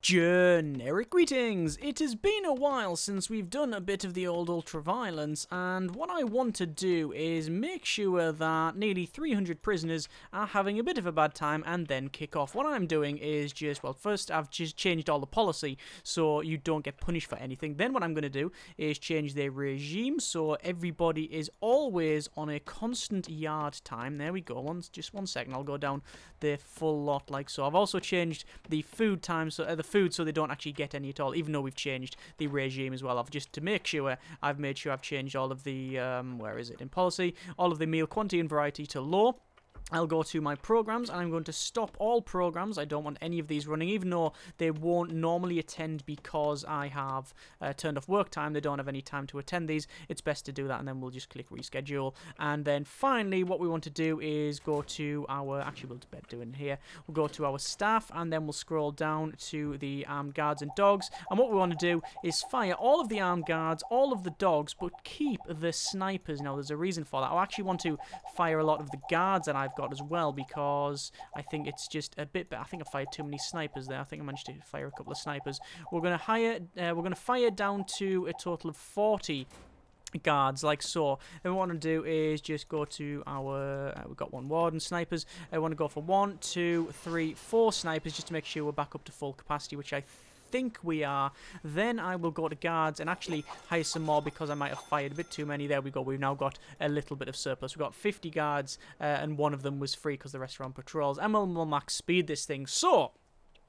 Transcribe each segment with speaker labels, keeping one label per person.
Speaker 1: Generic greetings! It has been a while since we've done a bit of the old ultra-violence, and what I want to do is make sure that nearly 300 prisoners are having a bit of a bad time and then kick off. What I'm doing is first I've just changed all the policy so you don't get punished for anything. Then what I'm going to do is change their regime so everybody is always on a constant yard time. There we go, just 1 second, I'll go down the full lot like so. I've also changed the food time, so food so they don't actually get any at all, even though we've changed the regime as well. To make sure, I've made sure I've changed all of the, where is it, in policy, all of the meal quantity and variety to low. I'll go to my programs and I'm going to stop all programs. I don't want any of these running, even though they won't normally attend because I have turned off work time. They don't have any time to attend these. It's best to do that, and then we'll just click reschedule. And then finally, what we want to do is go to our, actually we'll better do it in here. We'll go to our staff, and then we'll scroll down to the armed guards and dogs. And what we want to do is fire all of the armed guards, all of the dogs, but keep the snipers. Now, there's a reason for that. I actually want to fire a lot of the guards that I've got as well, because I think it's just a bit better. I think I fired too many snipers there. I think I managed to fire a couple of snipers. We're going to fire down to a total of 40 guards like so. And what we want to do is just go to our we've got one warden snipers. I want to go for 1, 2, 3, 4 snipers just to make sure we're back up to full capacity, which I think we are. Then I will go to guards and actually hire some more because I might have fired a bit too many. There we go. We've now got a little bit of surplus. We've got 50 guards and one of them was free because the rest are on patrols. And we'll max speed this thing. So,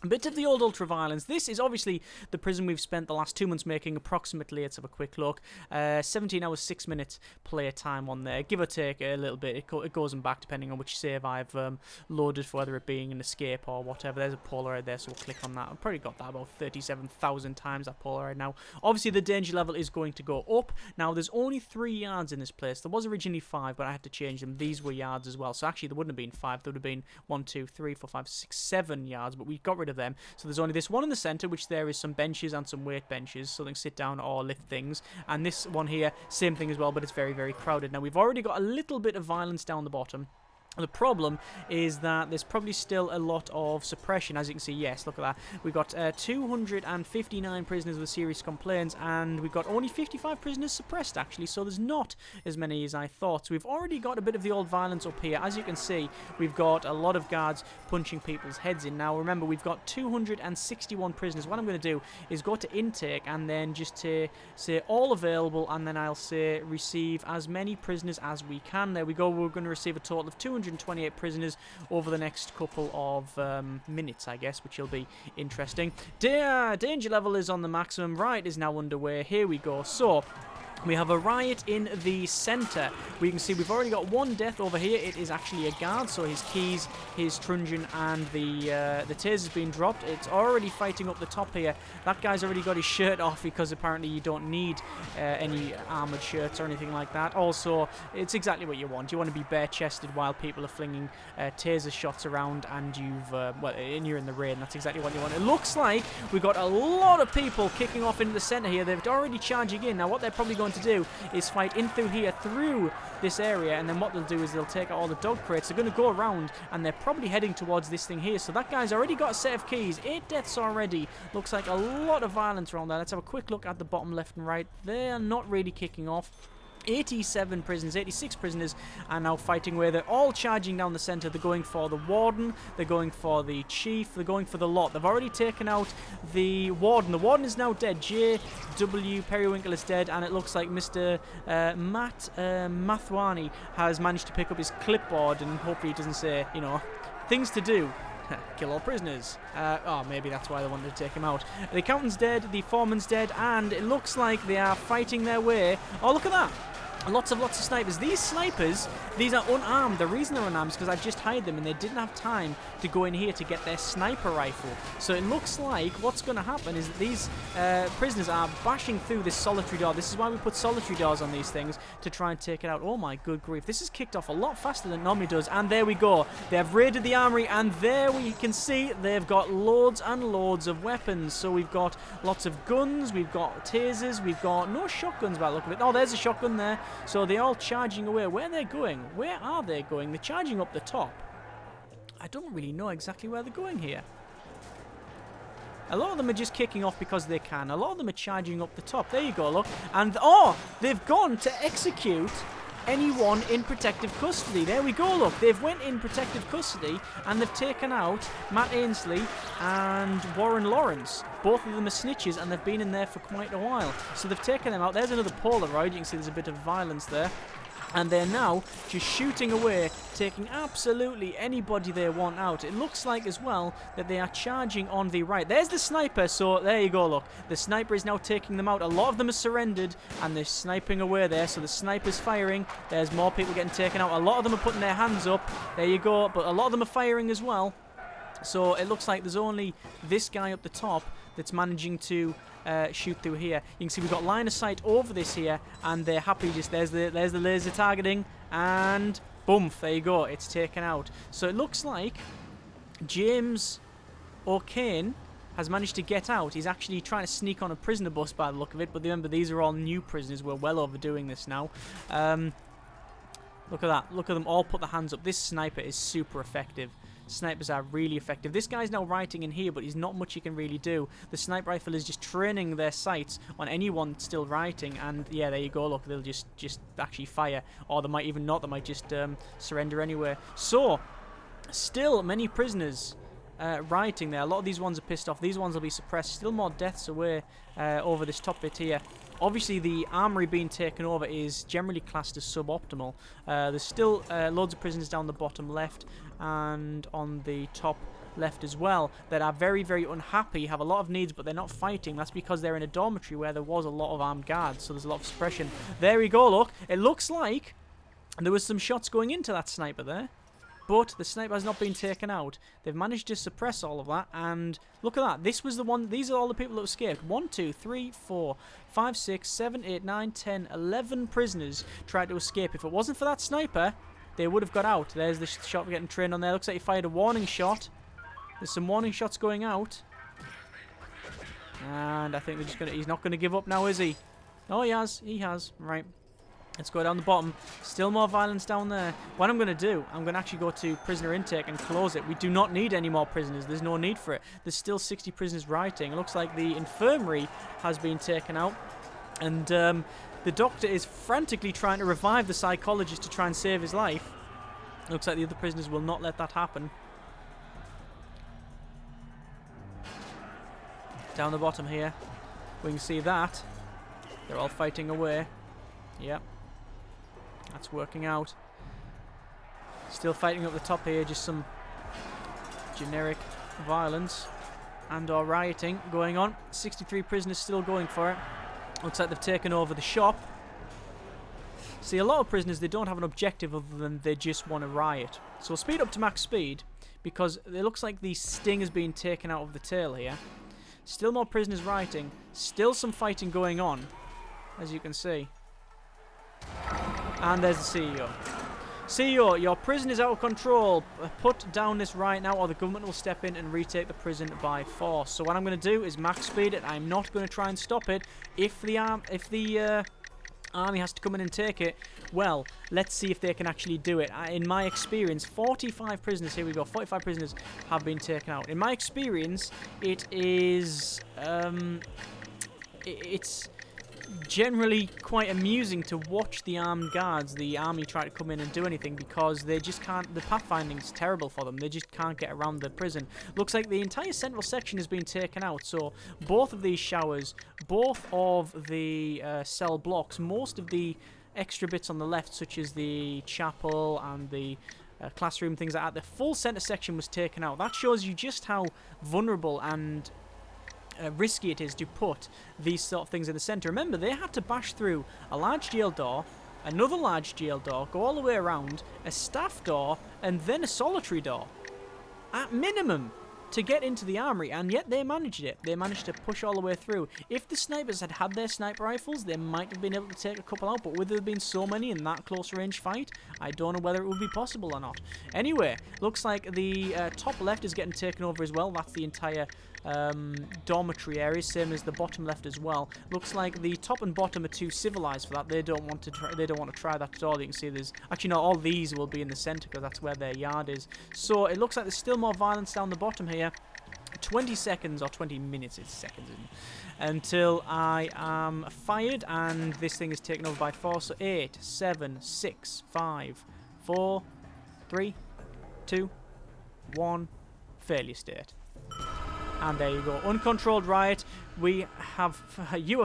Speaker 1: a bit of the old ultra-violence. This is obviously the prison we've spent the last 2 months making approximately. Let's have a quick look. 17 hours, 6 minutes player time on there. Give or take a little bit. It goes and back depending on which save I've loaded for, whether it being an escape or whatever. There's a Polaroid there, so we'll click on that. I've probably got that about 37,000 times, that Polaroid now. Obviously, the danger level is going to go up. Now, there's only 3 yards in this place. There was originally 5, but I had to change them. These were yards as well. So actually, there wouldn't have been 5. There would have been 1, 2, 3, 4, 5, 6, 7 yards, but we got rid of them. So there's only this one in the center, which there is some benches and some weight benches, so they can sit down or lift things. And this one here, same thing as well, but it's very, very crowded. Now, we've already got a little bit of violence down the bottom. The problem is that there's probably still a lot of suppression. As you can see, yes, look at that. We've got 259 prisoners with serious complaints, and we've got only 55 prisoners suppressed, actually, so there's not as many as I thought. So we've already got a bit of the old violence up here. As you can see, we've got a lot of guards punching people's heads in. Now, remember, we've got 261 prisoners. What I'm going to do is go to intake and then just say all available, and then I'll say receive as many prisoners as we can. There we go. We're going to receive a total of 228 prisoners over the next couple of minutes, I guess, which will be interesting. Danger level is on the maximum. Riot is now underway. Here we go. So, we have a riot in the center. We can see we've already got 1 death over here. It is actually a guard, so his keys, his truncheon, and the taser's been dropped. It's already fighting up the top here. That guy's already got his shirt off because apparently you don't need any armored shirts or anything like that. Also, it's exactly what you want. You want to be bare-chested while people are flinging taser shots around, and and you're in the rain. That's exactly what you want. It looks like we've got a lot of people kicking off into the center here. They're already charging in. Now, what they're probably going to do is fight in through here, through this area, and then what they'll do is they'll take out all the dog crates. They're going to go around, and they're probably heading towards this thing here. So that guy's already got a set of keys. 8 deaths already. Looks like a lot of violence around there. Let's have a quick look at the bottom left and right. They're not really kicking off. 87 prisoners, 86 prisoners are now fighting away. They're all charging down the center. They're going for the warden, they're going for the chief, they're going for the lot. They've already taken out the warden. The warden is now dead. J.W. Periwinkle is dead, and it looks like Mr. Matt Mathwani has managed to pick up his clipboard, and hopefully he doesn't say, things to do. Kill all prisoners. Maybe that's why they wanted to take him out. The accountant's dead, the foreman's dead, and it looks like they are fighting their way. Oh, look at that. Lots of snipers. These snipers, these are unarmed. The reason they're unarmed is because I've just hired them and they didn't have time to go in here to get their sniper rifle. So it looks like what's going to happen is that these prisoners are bashing through this solitary door. This is why we put solitary doors on these things, to try and take it out. Oh my good grief. This has kicked off a lot faster than it normally does. And there we go. They have raided the armory, and there we can see they've got loads and loads of weapons. So we've got lots of guns, we've got tasers, we've got no shotguns by the look of it. Oh, there's a shotgun there. So they're all charging away. Where are they going? Where are they going? They're charging up the top. I don't really know exactly where they're going here. A lot of them are just kicking off because they can. A lot of them are charging up the top. There you go, look. And, oh, they've gone to execute anyone in protective custody. There we go, look. They've went in protective custody and they've taken out Matt Ainsley and Warren Lawrence. Both of them are snitches and they've been in there for quite a while. So they've taken them out. There's another Polaroid. You can see there's a bit of violence there. And they're now just shooting away, taking absolutely anybody they want out. It looks like as well that they are charging on the right. There's the sniper, so there you go, look. The sniper is now taking them out. A lot of them are surrendered, and they're sniping away there. So the sniper's firing. There's more people getting taken out. A lot of them are putting their hands up. There you go. But a lot of them are firing as well. So it looks like there's only this guy up the top that's managing to shoot through here. You can see we've got line of sight over this here, and they're happy. Just there's the laser targeting, and boom, there you go. It's taken out. So it looks like James O'Kane has managed to get out. He's actually trying to sneak on a prisoner bus by the look of it. But remember, these are all new prisoners. We're well overdoing this now. Look at that. Look at them all put their hands up. This sniper is super effective. Snipers are really effective. This guy's now writing in here, but he's not much he can really do. The sniper rifle is just training their sights on anyone still writing, and yeah, there you go. Look, they'll just actually fire, or they might even not. They might just surrender anyway. So, still many prisoners writing there. A lot of these ones are pissed off. These ones will be suppressed. Still more deaths away over this top bit here. Obviously, the armory being taken over is generally classed as suboptimal. There's still loads of prisoners down the bottom left and on the top left as well that are very, very unhappy, have a lot of needs, but they're not fighting. That's because they're in a dormitory where there was a lot of armed guards, so there's a lot of suppression. There we go, look. It looks like there was some shots going into that sniper there. But the sniper has not been taken out. They've managed to suppress all of that, and look at that. This was the one. These are all the people that escaped. 1, 2, 3, 4, 5, 6, 7, 8, 9, 10, 11 prisoners tried to escape. If it wasn't for that sniper, they would have got out. There's the shot getting trained on there. Looks like he fired a warning shot. There's some warning shots going out. And I think they're just gonna. He's not going to give up now, is he? Oh, he has. He has. Right. Let's go down the bottom. Still more violence down there. What I'm going to do, I'm going to actually go to prisoner intake and close it. We do not need any more prisoners. There's no need for it. There's still 60 prisoners writing. It looks like the infirmary has been taken out. And the doctor is frantically trying to revive the psychologist to try and save his life. It looks like the other prisoners will not let that happen. Down the bottom here, we can see that. They're all fighting away. Yep. That's working out. Still fighting up the top here, just some generic violence and or rioting going on. 63 prisoners still going for it. Looks like they've taken over the shop. See, a lot of prisoners, they don't have an objective other than they just want to riot. So we'll speed up to max speed because it looks like the sting has been taken out of the tail here. Still more prisoners rioting. Still some fighting going on, as you can see. And there's the CEO. CEO, your prison is out of control. Put down this riot now or the government will step in and retake the prison by force. So what I'm going to do is max speed it. I'm not going to try and stop it. If the army has to come in and take it, well, let's see if they can actually do it. In my experience, 45 prisoners, here we go, 45 prisoners have been taken out. In my experience, it is, it's generally quite amusing to watch the armed guards, the army, try to come in and do anything because they just can't. The pathfinding's terrible for them. They just can't get around the prison. Looks like the entire central section has been taken out, so both of these showers, both of the cell blocks, most of the extra bits on the left, such as the chapel and the classroom, things like that, the full center section was taken out. That shows you just how vulnerable and risky it is to put these sort of things in the centre. Remember, they had to bash through a large jail door, another large jail door, go all the way around, a staff door, and then a solitary door. At minimum, to get into the armory, and yet they managed it. They managed to push all the way through. If the snipers had had their sniper rifles, they might have been able to take a couple out, but with there been so many in that close range fight, I don't know whether it would be possible or not. Anyway, looks like the top left is getting taken over as well. That's the entire dormitory area, same as the bottom left as well. Looks like the top and bottom are too civilized for that. They don't want to try. They don't want to try that at all. You can see there's actually not all these will be in the center because that's where their yard is. So it looks like there's still more violence down the bottom here. 20 seconds or 20 minutes, it's seconds, until I am fired, and this thing is taken over by force. So 8, 7, 6, 5, 4, 3, 2, 1, failure state. And there you go. Uncontrolled riot. You have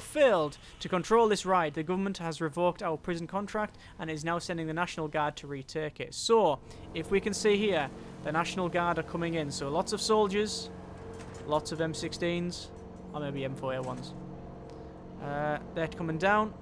Speaker 1: failed to control this riot. The government has revoked our prison contract and is now sending the National Guard to retake it. So, if we can see here, the National Guard are coming in. So, lots of soldiers, lots of M16s, or maybe M4A1s. They're coming down.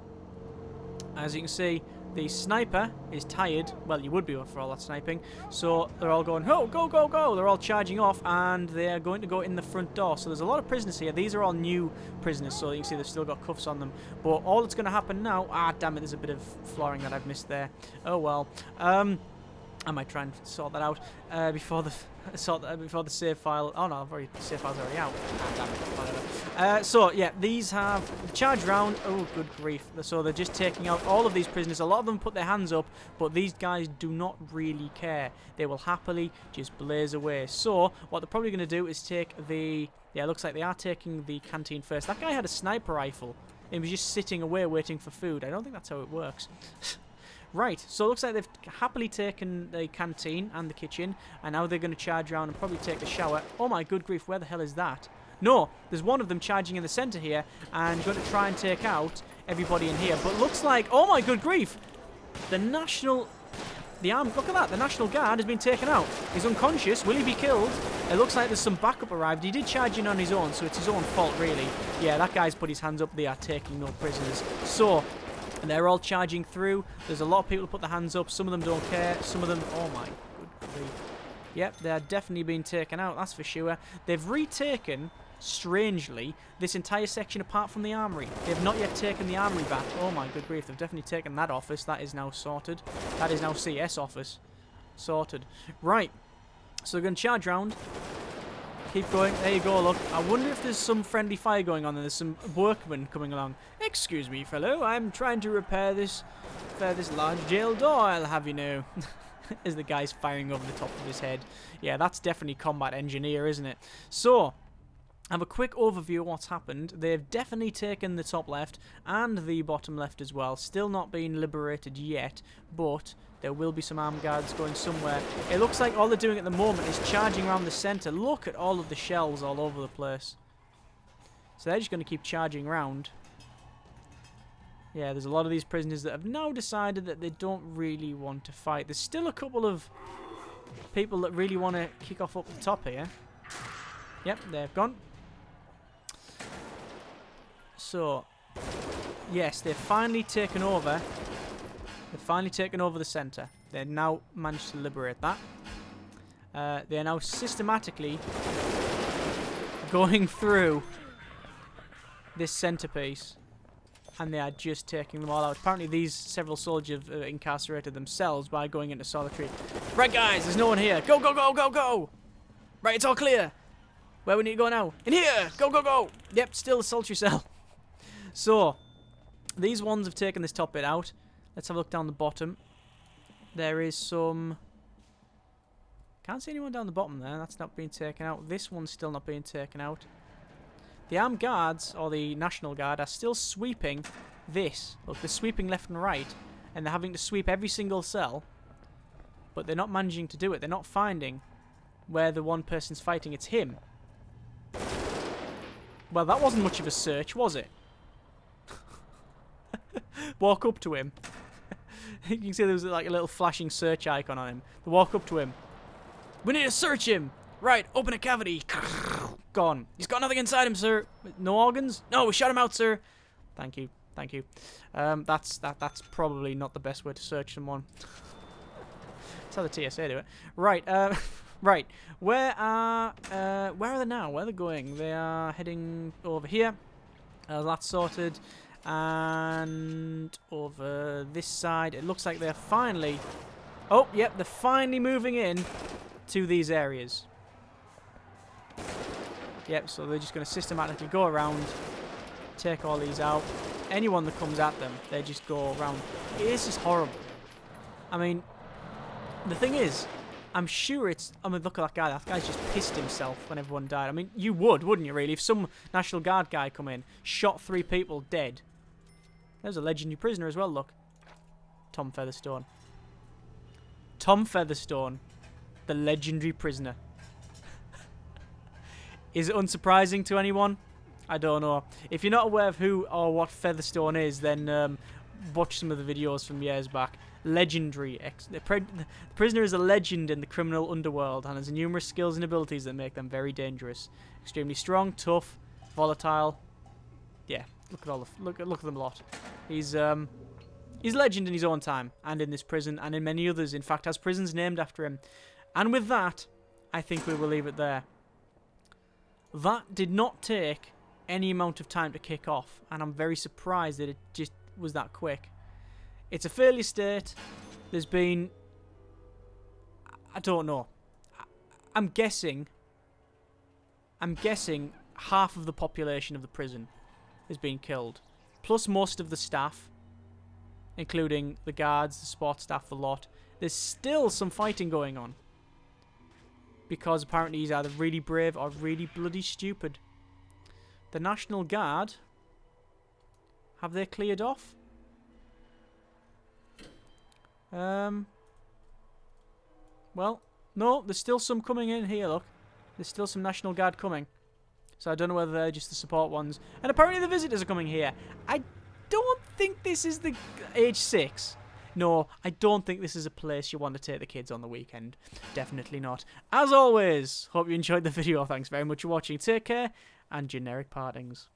Speaker 1: As you can see, the sniper is tired. Well, you would be for all that sniping. So they're all going, oh, go, go, go. They're all charging off, and they're going to go in the front door. So there's a lot of prisoners here. These are all new prisoners, so you can see they've still got cuffs on them. But all that's going to happen now... Ah, damn it, there's a bit of flooring that I've missed there. Oh, well. I might try and sort that out before the save file. Oh no, the save file's already out. Ah, damn it. Whatever. So yeah, these have charge round. Oh, good grief! So they're just taking out all of these prisoners. A lot of them put their hands up, but these guys do not really care. They will happily just blaze away. So what they're probably going to do is take the. Yeah, it looks like they are taking the canteen first. That guy had a sniper rifle. He was just sitting away waiting for food. I don't think that's how it works. Right, so it looks like they've happily taken the canteen and the kitchen, and now they're going to charge around and probably take a shower. Oh my good grief, where the hell is that? No, there's one of them charging in the centre here, and going to try and take out everybody in here. But looks like, oh my good grief, look at that, the National Guard has been taken out. He's unconscious, will he be killed? It looks like there's some backup arrived. He did charge in on his own, so it's his own fault really. Yeah, that guy's put his hands up, they are taking no prisoners. So... and they're all charging through. There's a lot of people who put their hands up. Some of them don't care. Some of them... oh my good grief. Yep, they're definitely being taken out, that's for sure. They've retaken, strangely, this entire section apart from the armory. They've not yet taken the armory back. Oh my good grief, they've definitely taken that office. That is now sorted. That is now CS office. Sorted. Right. So they're going to charge round. Keep going. There you go, look. I wonder if there's some friendly fire going on and there's some workmen coming along. Excuse me, fellow. I'm trying to repair this large jail door, I'll have you know. As the guy's firing over the top of his head. Yeah, that's definitely combat engineer, isn't it? So, have a quick overview of what's happened. They've definitely taken the top left and the bottom left as well. Still not being liberated yet, but... there will be some armed guards going somewhere. It looks like all they're doing at the moment is charging around the centre. Look at all of the shells all over the place. So they're just going to keep charging around. Yeah, there's a lot of these prisoners that have now decided that they don't really want to fight. There's still a couple of people that really want to kick off up the top here. Yep, they've gone. So, yes, they've finally taken over. They've finally taken over the centre. They've now managed to liberate that. They're now systematically going through this centrepiece, and they are just taking them all out. Apparently these several soldiers have incarcerated themselves by going into solitary. Right guys, there's no one here. Go, go, go, go, go! Right, it's all clear. Where we need to go now? In here! Go, go, go! Yep, still a solitary cell. So, these ones have taken this top bit out. Let's have a look down the bottom. There is some... can't see anyone down the bottom there. That's not being taken out. This one's still not being taken out. The armed guards, or the National Guard, are still sweeping this. Look, they're sweeping left and right. And they're having to sweep every single cell. But they're not managing to do it. They're not finding where the one person's fighting. It's him. Well, that wasn't much of a search, was it? Walk up to him. You can see there was like a little flashing search icon on him. They walk up to him. We need to search him. Right, open a cavity. Gone. He's got nothing inside him, sir. No organs? No, we shot him out, sir. Thank you. Thank you. That's probably not the best way to search someone. That's how the TSA do it. Right, right. Where are they now? Where are they going? They are heading over here. That's sorted. And over this side, it looks like they're finally... oh, yep, they're finally moving in to these areas. Yep, so they're just going to systematically go around, take all these out. Anyone that comes at them, they just go around. It is just horrible. I mean, the thing is, I'm sure it's... I mean, look at that guy. That guy's just pissed himself when everyone died. I mean, you would, wouldn't you, really? If some National Guard guy come in, shot 3 people dead. There's a legendary prisoner as well, look. Tom Featherstone. Tom Featherstone. The legendary prisoner. Is it unsurprising to anyone? I don't know. If you're not aware of who or what Featherstone is, then watch some of the videos from years back. Legendary. The prisoner is a legend in the criminal underworld and has numerous skills and abilities that make them very dangerous. Extremely strong, tough, volatile. Yeah, look at all the look at them lot. He's a legend in his own time and in this prison and in many others. In fact, has prisons named after him. And with that, I think we will leave it there. That did not take any amount of time to kick off, and I'm very surprised that it just was that quick. It's a failure state. There's been... I don't know. I'm guessing half of the population of the prison has been killed. Plus most of the staff, including the guards, the support staff, the lot. There's still some fighting going on. Because apparently he's either really brave or really bloody stupid. The National Guard, have they cleared off? Well, no, there's still some coming in here, look. There's still some National Guard coming. So I don't know whether they're just the support ones. And apparently the visitors are coming here. I don't think this is the age 6. No, I don't think this is a place you want to take the kids on the weekend. Definitely not. As always, hope you enjoyed the video. Thanks very much for watching. Take care, and generic partings.